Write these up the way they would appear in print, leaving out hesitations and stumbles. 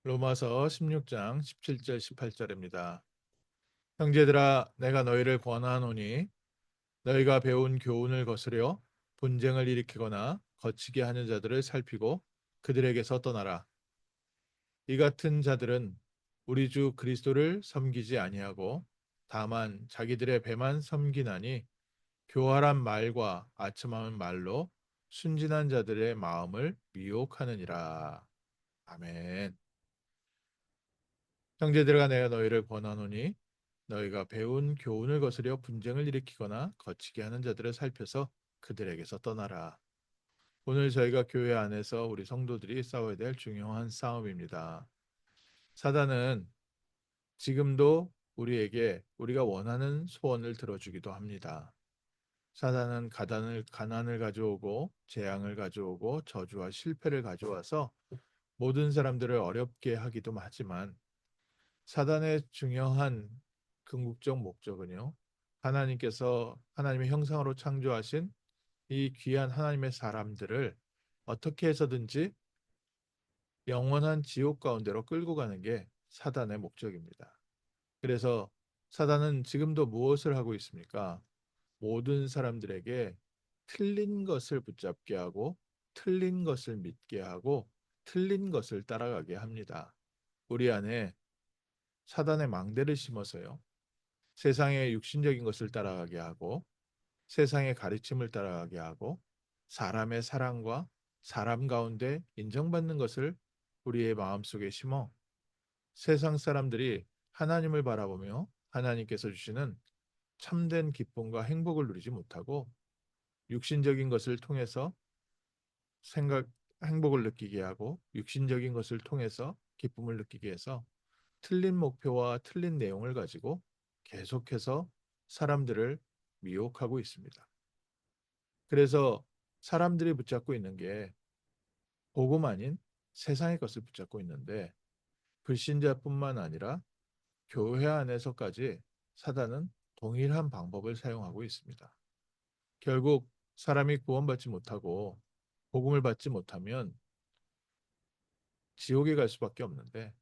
로마서 16장 17절 18절입니다. 형제들아 내가 너희를 권하노니 너희가 배운 교훈을 거스려 분쟁을 일으키거나 거치게 하는 자들을 살피고 그들에게서 떠나라. 이 같은 자들은 우리 주 그리스도를 섬기지 아니하고 다만 자기들의 배만 섬기나니 교활한 말과 아첨하는 말로 순진한 자들의 마음을 미혹하느니라. 아멘. 형제들아 내가 너희를 권하노니 너희가 배운 교훈을 거스려 분쟁을 일으키거나 거치게 하는 자들을 살펴서 그들에게서 떠나라. 오늘 저희가 교회 안에서 우리 성도들이 싸워야 될 중요한 싸움입니다. 사단은 지금도 우리에게 우리가 원하는 소원을 들어주기도 합니다. 사단은 가난을 가져오고 재앙을 가져오고 저주와 실패를 가져와서 모든 사람들을 어렵게 하기도 하지만 사단의 중요한 궁극적 목적은요. 하나님께서 하나님의 형상으로 창조하신 이 귀한 하나님의 사람들을 어떻게 해서든지 영원한 지옥 가운데로 끌고 가는 게 사단의 목적입니다. 그래서 사단은 지금도 무엇을 하고 있습니까? 모든 사람들에게 틀린 것을 붙잡게 하고 틀린 것을 믿게 하고 틀린 것을 따라가게 합니다. 우리 안에 사단의 망대를 심어서요. 세상의 육신적인 것을 따라가게 하고 세상의 가르침을 따라가게 하고 사람의 사랑과 사람 가운데 인정받는 것을 우리의 마음속에 심어 세상 사람들이 하나님을 바라보며 하나님께서 주시는 참된 기쁨과 행복을 누리지 못하고 육신적인 것을 통해서 생각 행복을 느끼게 하고 육신적인 것을 통해서 기쁨을 느끼게 해서 틀린 목표와 틀린 내용을 가지고 계속해서 사람들을 미혹하고 있습니다. 그래서 사람들이 붙잡고 있는 게 복음 아닌 세상의 것을 붙잡고 있는데 불신자뿐만 아니라 교회 안에서까지 사단은 동일한 방법을 사용하고 있습니다. 결국 사람이 구원받지 못하고 복음을 받지 못하면 지옥에 갈 수밖에 없는데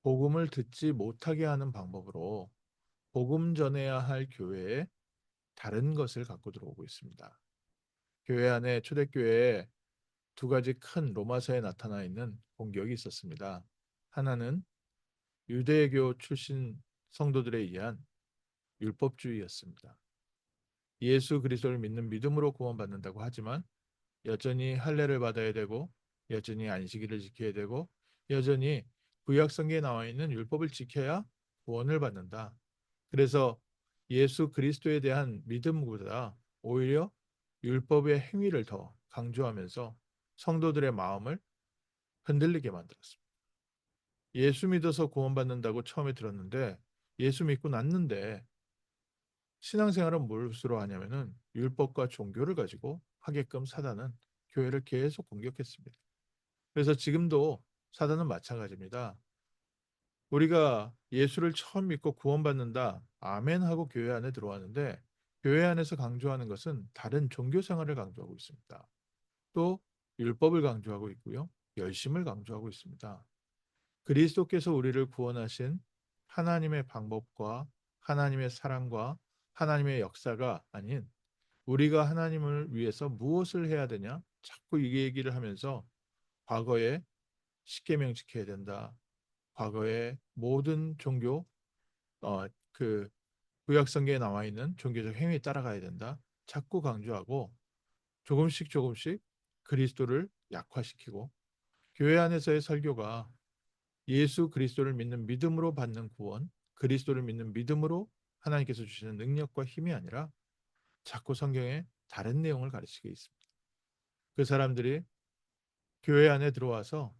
복음을 듣지 못하게 하는 방법으로 복음 전해야 할 교회에 다른 것을 갖고 들어오고 있습니다. 교회 안에 초대교회에 두 가지 큰 로마서에 나타나 있는 공격이 있었습니다. 하나는 유대교 출신 성도들에 의한 율법주의였습니다. 예수 그리스도를 믿는 믿음으로 구원받는다고 하지만 여전히 할례를 받아야 되고 여전히 안식일을 지켜야 되고 여전히 구약 성경에 나와 있는 율법을 지켜야 구원을 받는다. 그래서 예수 그리스도에 대한 믿음보다 오히려 율법의 행위를 더 강조하면서 성도들의 마음을 흔들리게 만들었습니다. 예수 믿어서 구원받는다고 처음에 들었는데 예수 믿고 났는데 신앙생활은 무엇으로 하냐면은 율법과 종교를 가지고 하게끔 사단은 교회를 계속 공격했습니다. 그래서 지금도 사단은 마찬가지입니다. 우리가 예수를 처음 믿고 구원받는다. 아멘 하고 교회 안에 들어왔는데 교회 안에서 강조하는 것은 다른 종교 생활을 강조하고 있습니다. 또 율법을 강조하고 있고요. 열심을 강조하고 있습니다. 그리스도께서 우리를 구원하신 하나님의 방법과 하나님의 사랑과 하나님의 역사가 아닌 우리가 하나님을 위해서 무엇을 해야 되냐? 자꾸 이 얘기를 하면서 과거에 십계명 지켜야 된다. 과거에 모든 종교 그 구약 성경에 나와 있는 종교적 행위에 따라가야 된다. 자꾸 강조하고 조금씩 조금씩 그리스도를 약화시키고 교회 안에서의 설교가 예수 그리스도를 믿는 믿음으로 받는 구원, 그리스도를 믿는 믿음으로 하나님께서 주시는 능력과 힘이 아니라 자꾸 성경에 다른 내용을 가르치게 있습니다. 그 사람들이 교회 안에 들어와서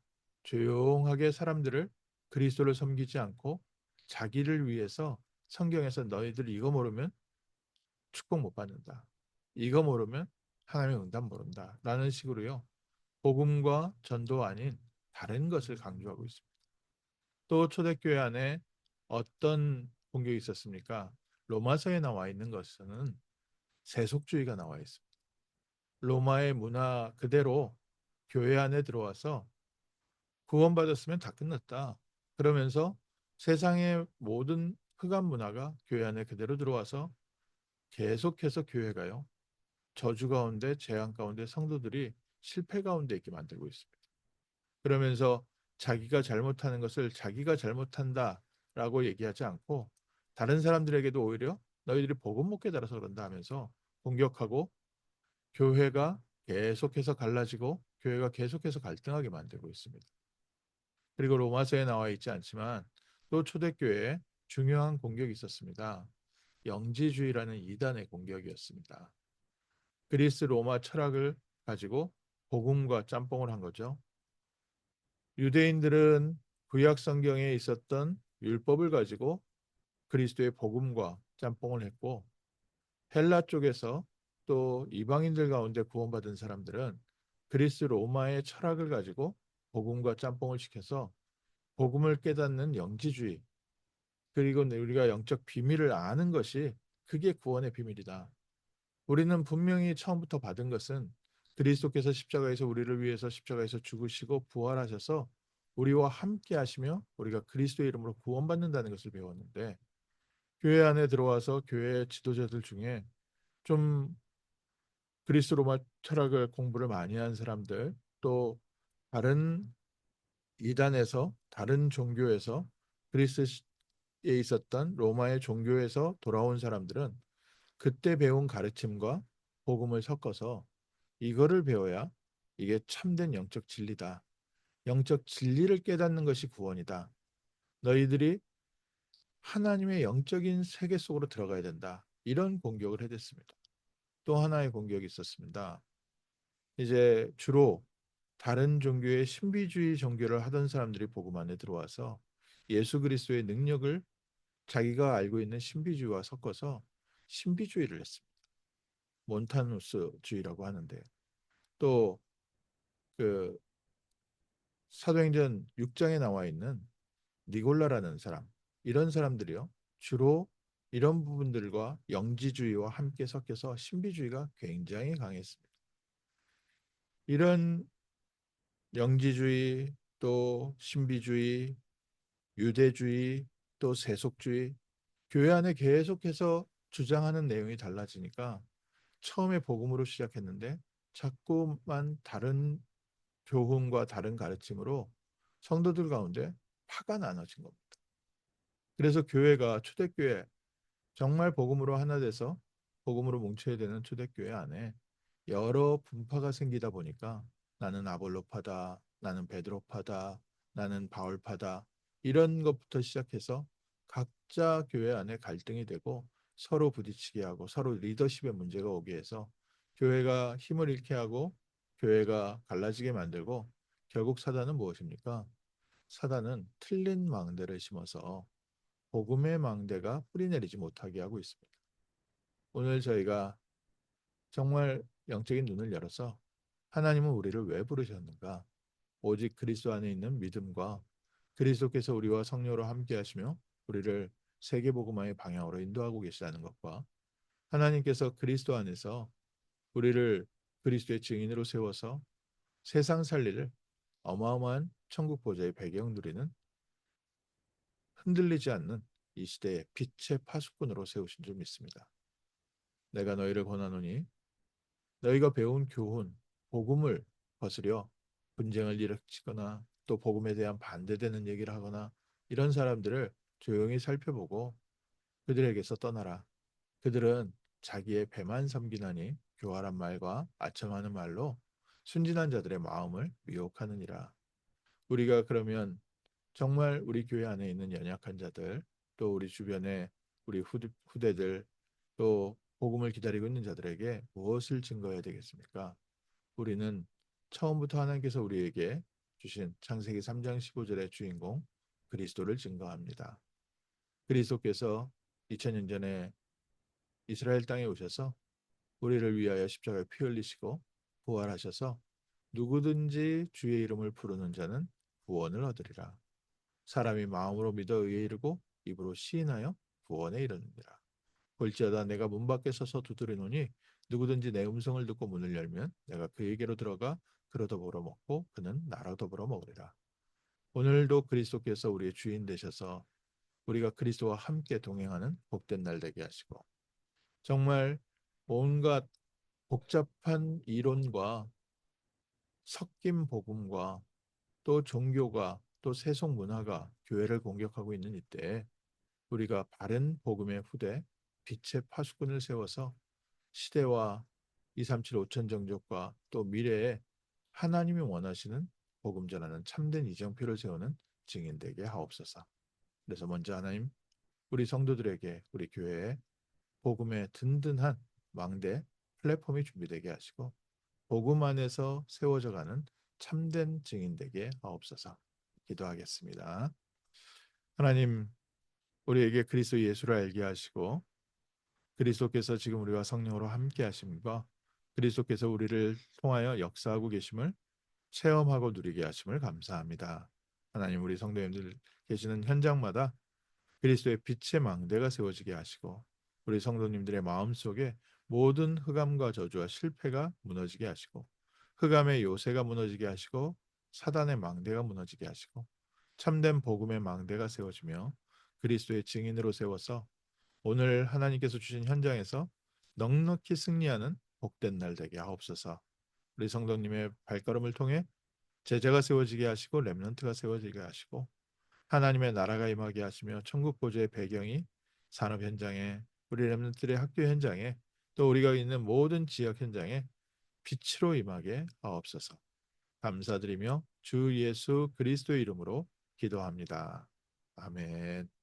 조용하게 사람들을 그리스도를 섬기지 않고 자기를 위해서 성경에서 너희들 이거 모르면 축복 못 받는다. 이거 모르면 하나님의 응답 모른다. 라는 식으로요. 복음과 전도 아닌 다른 것을 강조하고 있습니다. 또 초대교회 안에 어떤 공격이 있었습니까? 로마서에 나와 있는 것은 세속주의가 나와 있습니다. 로마의 문화 그대로 교회 안에 들어와서 구원받았으면 다 끝났다. 그러면서 세상의 모든 흑암 문화가 교회 안에 그대로 들어와서 계속해서 교회가요. 저주 가운데 재앙 가운데 성도들이 실패 가운데 있게 만들고 있습니다. 그러면서 자기가 잘못하는 것을 자기가 잘못한다라고 얘기하지 않고 다른 사람들에게도 오히려 너희들이 복음 못 깨달아서 그런다 하면서 공격하고 교회가 계속해서 갈라지고 교회가 계속해서 갈등하게 만들고 있습니다. 그리고 로마서에 나와 있지 않지만 또 초대교회에 중요한 공격이 있었습니다. 영지주의라는 이단의 공격이었습니다. 그리스 로마 철학을 가지고 복음과 짬뽕을 한 거죠. 유대인들은 구약 성경에 있었던 율법을 가지고 그리스도의 복음과 짬뽕을 했고 헬라 쪽에서 또 이방인들 가운데 구원받은 사람들은 그리스 로마의 철학을 가지고 복음과 짬뽕을 시켜서 복음을 깨닫는 영지주의 그리고 우리가 영적 비밀을 아는 것이 그게 구원의 비밀이다. 우리는 분명히 처음부터 받은 것은 그리스도께서 십자가에서 우리를 위해서 십자가에서 죽으시고 부활하셔서 우리와 함께 하시며 우리가 그리스도의 이름으로 구원받는다는 것을 배웠는데 교회 안에 들어와서 교회 지도자들 중에 좀 그리스 로마 철학을 공부를 많이 한 사람들 또 다른 이단에서 다른 종교에서 그리스에 있었던 로마의 종교에서 돌아온 사람들은 그때 배운 가르침과 복음을 섞어서 이거를 배워야 이게 참된 영적 진리다. 영적 진리를 깨닫는 것이 구원이다. 너희들이 하나님의 영적인 세계 속으로 들어가야 된다. 이런 공격을 해댔습니다. 또 하나의 공격이 있었습니다. 이제 주로 다른 종교의 신비주의 종교를 하던 사람들이 복음 안에 들어와서 예수 그리스도의 능력을 자기가 알고 있는 신비주의와 섞어서 신비주의를 했습니다. 몬타누스주의라고 하는데 또 그 사도행전 6장에 나와 있는 니골라라는 사람 이런 사람들이요 주로 이런 부분들과 영지주의와 함께 섞여서 신비주의가 굉장히 강했습니다. 이런 영지주의 또 신비주의 유대주의 또 세속주의 교회 안에 계속해서 주장하는 내용이 달라지니까 처음에 복음으로 시작했는데 자꾸만 다른 교훈과 다른 가르침으로 성도들 가운데 파가 나눠진 겁니다. 그래서 교회가 초대교회 정말 복음으로 하나 돼서 복음으로 뭉쳐야 되는 초대교회 안에 여러 분파가 생기다 보니까 나는 아볼로파다, 나는 베드로파다, 나는 바울파다 이런 것부터 시작해서 각자 교회 안에 갈등이 되고 서로 부딪히게 하고 서로 리더십에 문제가 오게 해서 교회가 힘을 잃게 하고 교회가 갈라지게 만들고 결국 사단은 무엇입니까? 사단은 틀린 망대를 심어서 복음의 망대가 뿌리내리지 못하게 하고 있습니다. 오늘 저희가 정말 영적인 눈을 열어서 하나님은 우리를 왜 부르셨는가? 오직 그리스도 안에 있는 믿음과 그리스도께서 우리와 성령으로 함께 하시며 우리를 세계복음화의 방향으로 인도하고 계시다는 것과 하나님께서 그리스도 안에서 우리를 그리스도의 증인으로 세워서 세상 살리를 어마어마한 천국 보좌의 배경 누리는 흔들리지 않는 이 시대의 빛의 파수꾼으로 세우신 줄 믿습니다. 내가 너희를 권하노니 너희가 배운 교훈, 복음을 거스려 분쟁을 일으키거나 또 복음에 대한 반대되는 얘기를 하거나 이런 사람들을 조용히 살펴보고 그들에게서 떠나라. 그들은 자기의 배만 섬기나니 교활한 말과 아첨하는 말로 순진한 자들의 마음을 미혹하느니라. 우리가 그러면 정말 우리 교회 안에 있는 연약한 자들, 또 우리 주변에 우리 후대들, 또 복음을 기다리고 있는 자들에게 무엇을 증거해야 되겠습니까? 우리는 처음부터 하나님께서 우리에게 주신 창세기 3장 15절의 주인공 그리스도를 증거합니다. 그리스도께서 2000년 전에 이스라엘 땅에 오셔서 우리를 위하여 십자가에 피 흘리시고 부활하셔서 누구든지 주의 이름을 부르는 자는 구원을 얻으리라. 사람이 마음으로 믿어 의에 이르고 입으로 시인하여 구원에 이르느니라. 볼지어다 내가 문 밖에 서서 두드리노니 누구든지 내 음성을 듣고 문을 열면 내가 그에게로 들어가 그로 더불어 먹고 그는 나로 더불어 먹으리라. 오늘도 그리스도께서 우리의 주인 되셔서 우리가 그리스도와 함께 동행하는 복된 날 되게 하시고, 정말 온갖 복잡한 이론과 섞인 복음과 또 종교가 또 세속 문화가 교회를 공격하고 있는 이때 우리가 바른 복음의 후대 빛의 파수꾼을 세워서 시대와 237 5천 정족과 또 미래에 하나님이 원하시는 복음 전하는 참된 이정표를 세우는 증인 되게 하옵소서. 그래서 먼저 하나님, 우리 성도들에게 우리 교회에 복음의 든든한 망대 플랫폼이 준비되게 하시고 복음 안에서 세워져 가는 참된 증인 되게 하옵소서. 기도하겠습니다. 하나님, 우리에게 그리스도 예수를 알게 하시고 그리스도께서 지금 우리와 성령으로 함께 하심과 그리스도께서 우리를 통하여 역사하고 계심을 체험하고 누리게 하심을 감사합니다. 하나님, 우리 성도님들 계시는 현장마다 그리스도의 빛의 망대가 세워지게 하시고 우리 성도님들의 마음속에 모든 흑암과 저주와 실패가 무너지게 하시고 흑암의 요새가 무너지게 하시고 사단의 망대가 무너지게 하시고 참된 복음의 망대가 세워지며 그리스도의 증인으로 세워서 오늘 하나님께서 주신 현장에서 넉넉히 승리하는 복된 날 되게 하옵소서. 우리 성도님의 발걸음을 통해 제자가 세워지게 하시고 렘넌트가 세워지게 하시고 하나님의 나라가 임하게 하시며 천국 보좌의 배경이 산업 현장에 우리 렘넌트의 학교 현장에 또 우리가 있는 모든 지역 현장에 빛으로 임하게 하옵소서. 감사드리며 주 예수 그리스도의 이름으로 기도합니다. 아멘.